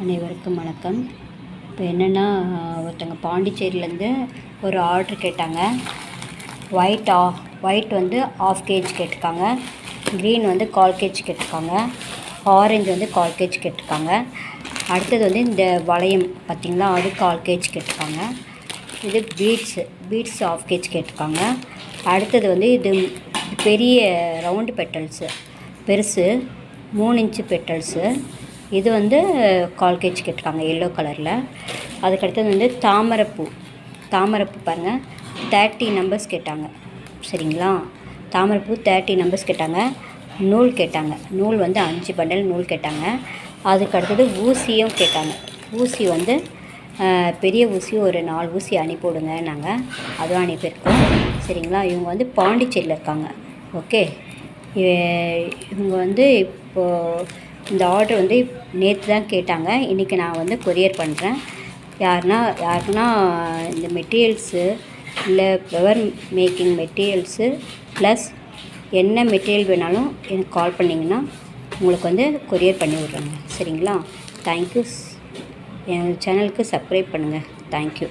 அனைவருக்கும் வணக்கம். இப்போ என்னென்னா, ஒருத்தவங்க பாண்டிச்சேரியிலேருந்து ஒரு ஆர்ட்ரு கேட்டாங்க. ஒயிட் வந்து 1/2 kg கேட்டிருக்காங்க. க்ரீன் வந்து 1/4 kg கேட்டிருக்காங்க. ஆரஞ்சு வந்து 1/4 kg கேட்டிருக்காங்க. அடுத்தது வந்து இந்த வளையம் பார்த்திங்களா, அது 1/4 kg கேட்டிருக்காங்க. இது பீட்ஸு 1/2 kg கேட்டிருக்காங்க. அடுத்தது வந்து இது பெரிய ரவுண்டு பெட்டல்ஸு, பெருசு 3 இன்ச்சு பெட்டல்ஸு. இது வந்து 1/4 kg கேட்டிருக்காங்க, எல்லோ கலரில். அதுக்கடுத்தது வந்து தாமரைப்பூ பாருங்கள், 30 நம்பர்ஸ் கேட்டாங்க. சரிங்களா, தாமரைப்பூ 30 நம்பர்ஸ் கேட்டாங்க. நூல் கேட்டாங்க, நூல் வந்து 5 பண்டல் நூல் கேட்டாங்க. அதுக்கடுத்தது ஊசியும் கேட்டாங்க. ஊசி வந்து பெரிய ஊசி ஒரு 4 ஊசி அனுப்பிவிடுங்க, நாங்கள் அதுவும் அனுப்பியிருக்கோம். சரிங்களா, இவங்க வந்து பாண்டிச்சேரியில் இருக்காங்க. ஓகே, இவங்க வந்து இப்போது இந்த ஆர்டர் வந்து நேற்று தான் கேட்டாங்க. இன்றைக்கி நான் வந்து கொரியர் பண்ணுறேன். யாருக்குன்னா இந்த மெட்டீரியல்ஸு இல்லை ஃப்ளவர் மேக்கிங் மெட்டீரியல்ஸு ப்ளஸ் என்ன மெட்டீரியல் வேணாலும் எனக்கு கால் பண்ணிங்கன்னா உங்களுக்கு வந்து கொரியர் பண்ணி விட்றேங்க. சரிங்களா, தேங்க்யூ. என் சேனலுக்கு சப்ஸ்கிரைப் பண்ணுங்கள். தேங்க்யூ.